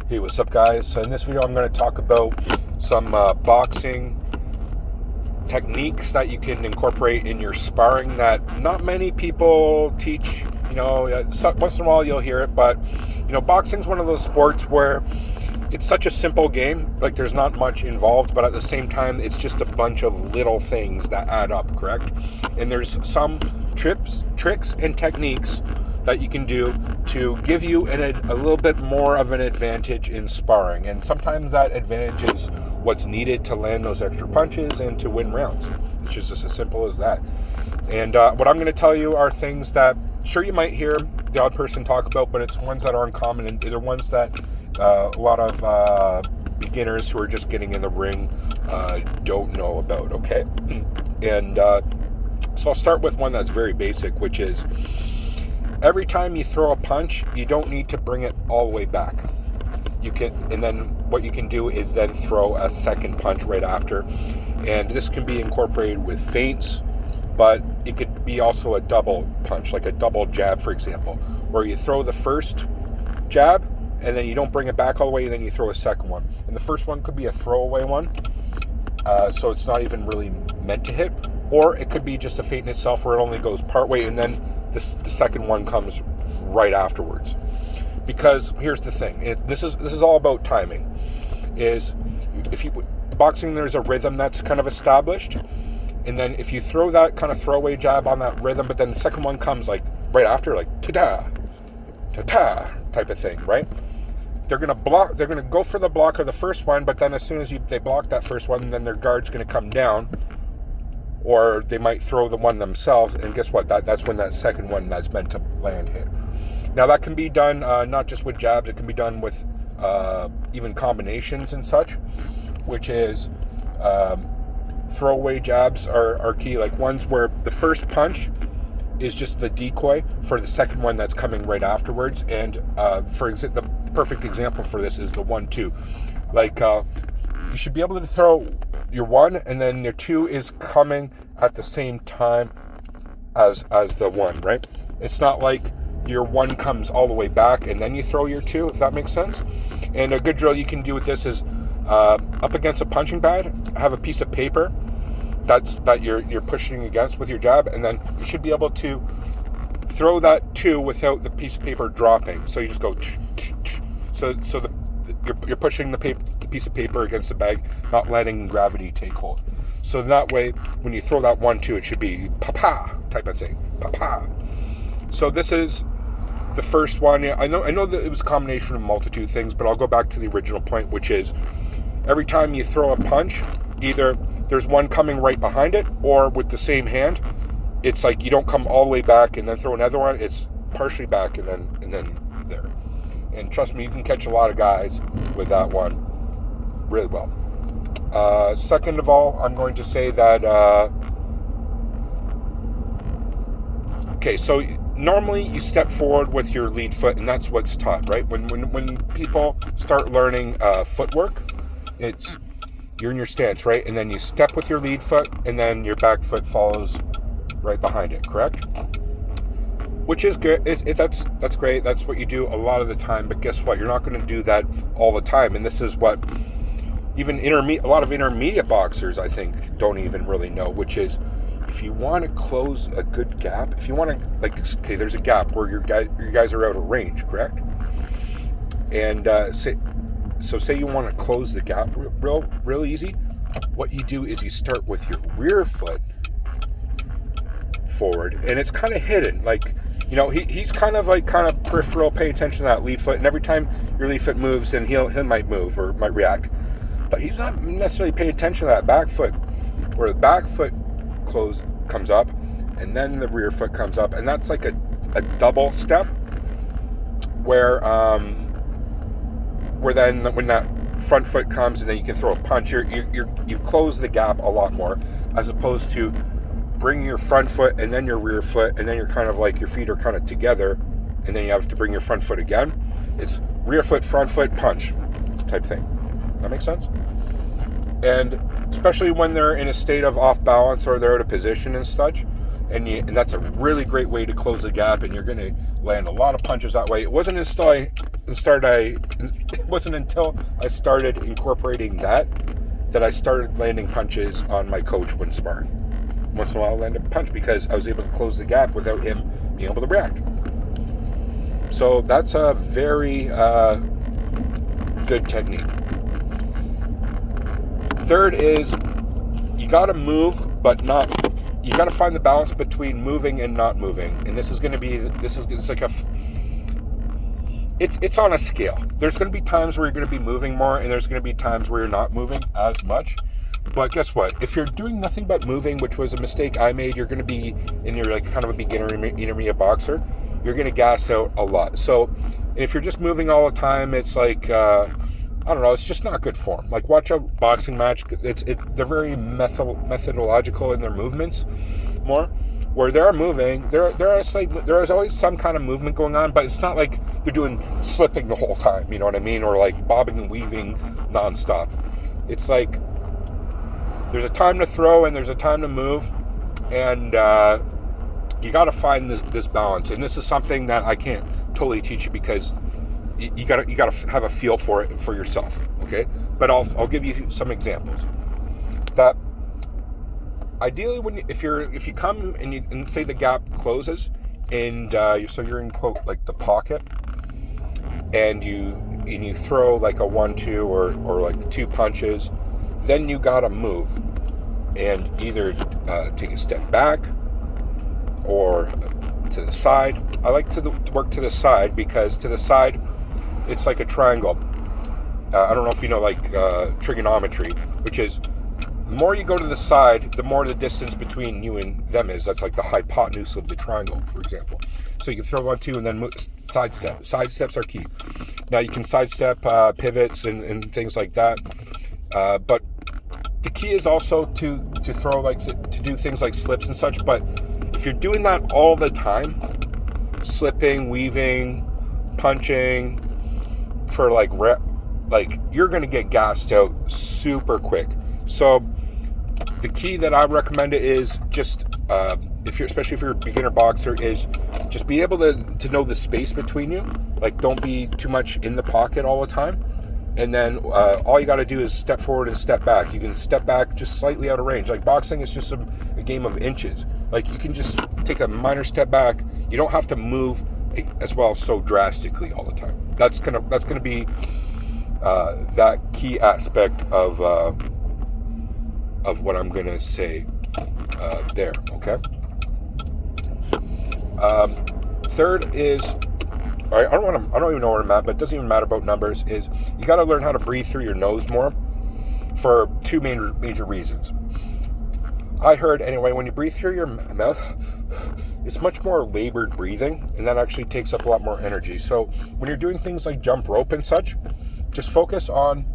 Hey, what's up, guys? So in this video I'm going to talk about some boxing techniques that you can incorporate in your sparring that not many people teach. Once in a while you'll hear it, but boxing's one of those sports where it's such a simple game, like there's not much involved, but at the same time it's just a bunch of little things that add up, correct? And there's some tricks and techniques that you can do to give you a little bit more of an advantage in sparring. And sometimes that advantage is what's needed to land those extra punches and to win rounds. It's just as simple as that. And what I'm going to tell you are things that, sure, you might hear the odd person talk about, but it's ones that are uncommon, and they're ones that a lot of beginners who are just getting in the ring don't know about, okay? And so I'll start with one that's very basic, which is every time you throw a punch, you don't need to bring it all the way back. And then what you can do is then throw a second punch right after. And this can be incorporated with feints, but it could be also a double punch, like a double jab, for example, where you throw the first jab and then you don't bring it back all the way, and then you throw a second one. And the first one could be a throwaway one, so it's not even really meant to hit. Or it could be just a feint in itself where it only goes part way, and then the second one comes right afterwards. Because here's the thing, this is all about timing. Boxing, there's a rhythm that's kind of established, and then if you throw that kind of throwaway jab on that rhythm, but then the second one comes like right after, like ta-da, ta-ta type of thing, right? They're gonna go for the block of the first one, but then as soon as they block that first one, then their guard's gonna come down, or they might throw the one themselves, and guess what? That's when that second one that's meant to land hit. Now that can be done not just with jabs, it can be done with even combinations and such, which is throwaway jabs are key, like ones where the first punch is just the decoy for the second one that's coming right afterwards. And the perfect example for this is the 1-2. Like you should be able to throw your one, and then your two is coming at the same time as the one, right? It's not like your one comes all the way back and then you throw your two, if that makes sense. And a good drill you can do with this is up against a punching bag, have a piece of paper that you're pushing against with your jab, and then you should be able to throw that two without the piece of paper dropping. So you just go you're pushing the piece of paper against the bag, not letting gravity take hold. So that way, when you throw that 1-2, it should be pa-pa type of thing, pa-pa. So this is the first one. I know that it was a combination of a multitude of things, but I'll go back to the original point, which is every time you throw a punch, either there's one coming right behind it, or with the same hand, it's like you don't come all the way back and then throw another one. It's partially back and then there. And trust me, you can catch a lot of guys with that one really well. Second of all, I'm going to say that okay, so normally you step forward with your lead foot, and that's what's taught, right? When people start learning footwork, you're in your stance, right? And then you step with your lead foot, and then your back foot follows right behind it, correct? Which is good. That's great. That's what you do a lot of the time. But guess what? You're not going to do that all the time. And this is what even a lot of intermediate boxers, I think, don't even really know, which is if you want to close a good gap, if you want to, there's a gap where your guys are out of range, correct? And say you want to close the gap real easy. What you do is you start with your rear foot forward, and it's kind of hidden, like he's kind of peripheral, paying attention to that lead foot, and every time your lead foot moves, then he might move or might react, but he's not necessarily paying attention to that back foot, where the back foot comes up, and then the rear foot comes up, and that's like a double step, where then when that front foot comes and then you can throw a punch, you've closed the gap a lot more, as opposed to bring your front foot and then your rear foot, and then you're kind of like your feet are kind of together, and then you have to bring your front foot again. It's rear foot, front foot, punch type thing. That makes sense? And especially when they're in a state of off balance or they're out of position and such, and that's a really great way to close the gap, and you're going to land a lot of punches that way. It wasn't until I started incorporating that I started landing punches on my coach when sparring. Once in a while I landed a punch because I was able to close the gap without him being able to react. So that's a very good technique. Third is you got to move, but not. You got to find the balance between moving and not moving. And it's on a scale. There's going to be times where you're going to be moving more, and there's going to be times where you're not moving as much. But guess what? If you're doing nothing but moving, which was a mistake I made, you're going to be, and you're like kind of a beginner intermediate boxer, you're going to gas out a lot. So if you're just moving all the time, it's like, I don't know, it's just not good form. Like, watch a boxing match. They're very methodological in their movements more. Where they're moving, there is always some kind of movement going on, but it's not like they're doing slipping the whole time, you know what I mean? Or like bobbing and weaving nonstop. It's like there's a time to throw and there's a time to move, and you got to find this balance. And this is something that I can't totally teach you because you got to have a feel for it for yourself, okay? But I'll give you some examples. That ideally, if you come and say the gap closes, and so you're in quote like the pocket, and you throw like a 1-2 or like 2 punches, then you gotta move and either take a step back or to the side. I like to work to the side because to the side it's like a triangle. I don't know if you know like trigonometry, which is the more you go to the side, the more the distance between you and them is. That's like the hypotenuse of the triangle, for example. So you can throw 1-2 and then sidestep. Sidesteps are key. Now you can sidestep pivots and things like that. But the key is also to throw to do things like slips and such. But if you're doing that all the time, slipping, weaving, punching, for like you're gonna get gassed out super quick. So the key that I recommend is just especially if you're a beginner boxer, is just be able to know the space between you. Like, don't be too much in the pocket all the time. And then all you got to do is step forward and step back. You can step back just slightly out of range. Like, boxing is just a game of inches. Like, you can just take a minor step back. You don't have to move as well so drastically all the time. That's gonna be that key aspect of what I'm gonna say there. Okay. Third is, I don't even know where I'm at, but it doesn't even matter about numbers. Is you got to learn how to breathe through your nose more for 2 major reasons. I heard anyway, when you breathe through your mouth, it's much more labored breathing, and that actually takes up a lot more energy. So when you're doing things like jump rope and such, just focus on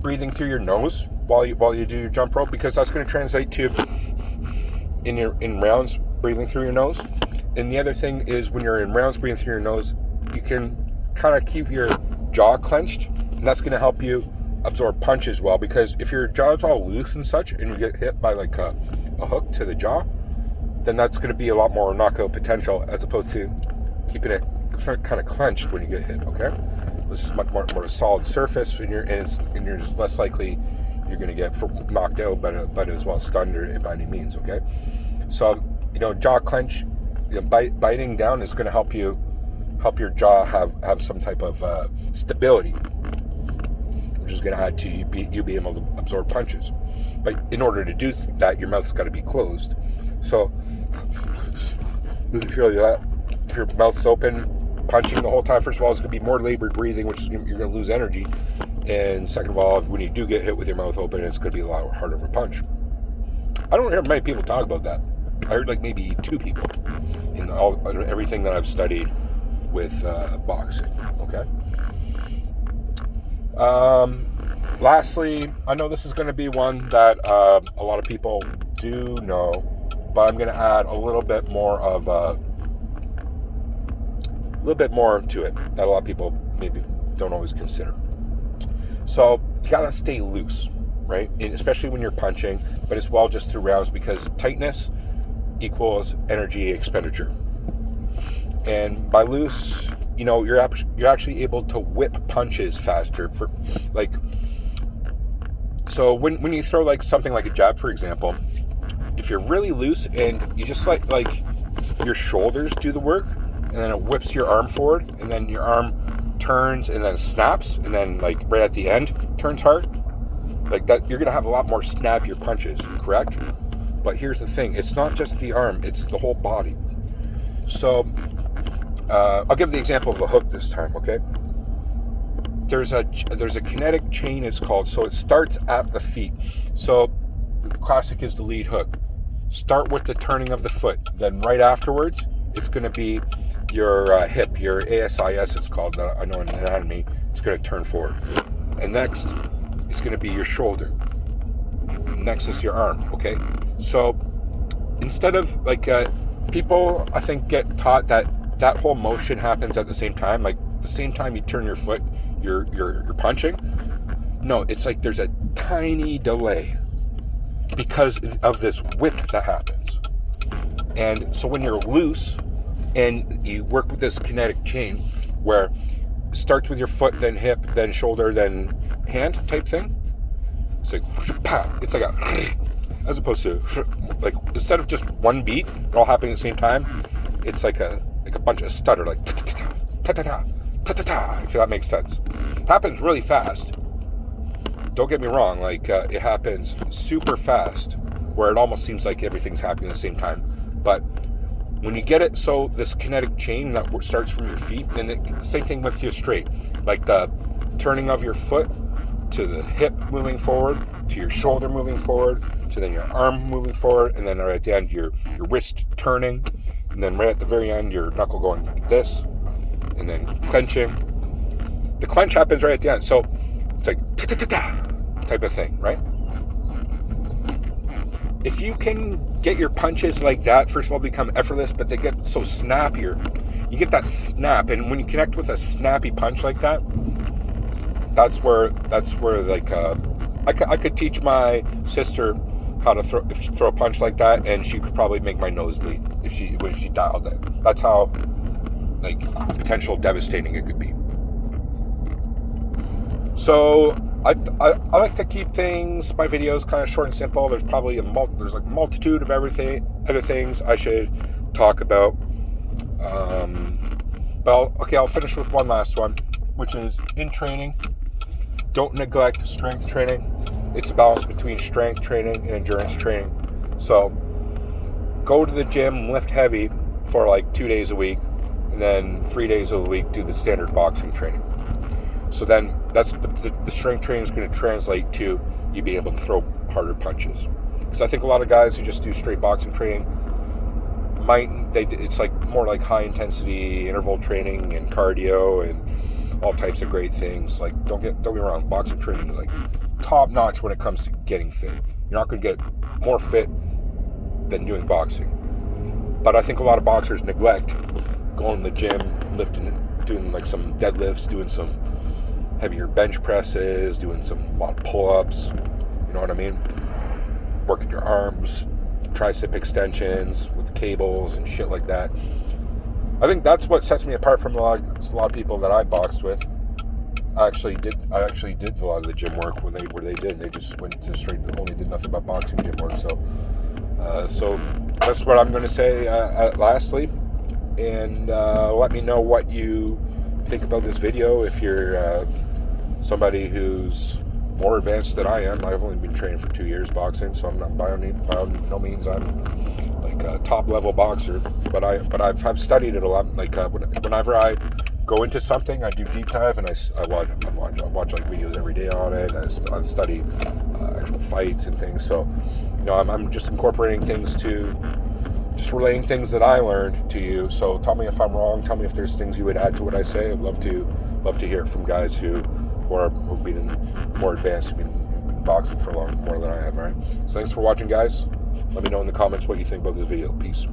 breathing through your nose while you do your jump rope, because that's going to translate to in rounds breathing through your nose. And the other thing is, when you're in rounds breathing through your nose, you can kind of keep your jaw clenched, and that's going to help you absorb punches well, because if your jaw's all loose and such and you get hit by like a hook to the jaw, then that's going to be a lot more knockout potential as opposed to keeping it kind of clenched when you get hit. Okay, this is much more a solid surface, and you're just less likely you're going to get knocked out, but as well stunned or by any means. Okay, so jaw clench, biting down is going to help your jaw have some type of stability, which is going to add to you being able to absorb punches. But in order to do that, your mouth's got to be closed. So if your mouth's open, punching the whole time, first of all, it's going to be more labored breathing, which is you're going to lose energy. And second of all, when you do get hit with your mouth open, it's going to be a lot harder of a punch. I don't hear many people talk about that. I heard like maybe 2 people in everything that I've studied with boxing. Okay. Lastly, I know this is going to be one that a lot of people do know, but I'm going to add a little bit more to it that a lot of people maybe don't always consider. So you got to stay loose, right? And especially when you're punching, but as well just through rounds, because tightness equals energy expenditure. And by loose, you're actually able to whip punches faster. So when you throw like something like a jab, for example, if you're really loose and you just like your shoulders do the work, and then it whips your arm forward, and then your arm turns and then snaps, and then like right at the end turns hard, like that, you're gonna have a lot more snappier punches, correct? But here's the thing, it's not just the arm, it's the whole body. So I'll give the example of a hook this time, okay? There's a kinetic chain, it's called. So it starts at the feet. So the classic is the lead hook. Start with the turning of the foot. Then right afterwards, it's going to be your hip, your ASIS, it's called. I know in anatomy, it's going to turn forward. And next, it's going to be your shoulder. Next is your arm, okay? So instead of like people, I think, get taught that whole motion happens at the same time. Like the same time you turn your foot, you're punching. No, it's like there's a tiny delay because of this whip that happens. And so when you're loose and you work with this kinetic chain where it starts with your foot, then hip, then shoulder, then hand type thing, it's like it's like a, as opposed to like, instead of just one beat all happening at the same time, it's like a bunch of stutter, like ta-ta-ta, ta-ta-ta, if that makes sense. It happens really fast. Don't get me wrong, like it happens super fast, where it almost seems like everything's happening at the same time. But when you get it, so this kinetic chain that starts from your feet, and same thing with your straight, like the turning of your foot to the hip moving forward, to your shoulder moving forward, to then your arm moving forward, and then right at the end your wrist turning, and then right at the very end your knuckle going like this, and then clenching. The clench happens right at the end, so it's like ta-ta-ta-ta type of thing, right? If you can get your punches like that, first of all, become effortless, but they get so snappier. You get that snap, and when you connect with a snappy punch like that, that's where like I could teach my sister how to throw a punch like that, and she could probably make my nose bleed if she dialed it. That's how like potential devastating it could be. So I like to keep my videos kind of short and simple. There's probably there's like a multitude of other things I should talk about. But I'll finish with one last one, which is in training, don't neglect strength training. It's a balance between strength training and endurance training. So go to the gym, lift heavy for like 2 days a week, and then 3 days of the week do the standard boxing training. So then that's the strength training is going to translate to you being able to throw harder punches. Because I think a lot of guys who just do straight boxing training it's like more like high intensity interval training and cardio and all types of great things. Like don't get me wrong, boxing training is like top notch when it comes to getting fit. You're not going to get more fit than doing boxing. But I think a lot of boxers neglect going to the gym, lifting it, doing like some deadlifts, doing some heavier bench presses, doing a lot of pull-ups, you know what I mean? Working your arms, tricep extensions with the cables and shit like that. I think that's what sets me apart from a lot of people that I boxed with. I actually did a lot of the gym work where they did. They just went to only did nothing but boxing gym work. So that's what I'm going to say lastly. And let me know what you think about this video. If you're somebody who's more advanced than I am, I've only been training for 2 years boxing, so I'm not by no means I'm like a top level boxer. But I've studied it a lot. Like whenever I go into something, I do deep dive, and I watch like videos every day on it. I study actual fights and things. So I'm just incorporating things just relaying things that I learned to you. So tell me if I'm wrong. Tell me if there's things you would add to what I say. I'd love to hear from guys who've been more advanced, who've been boxing for more than I have. All right. So thanks for watching, guys. Let me know in the comments what you think about this video. Peace.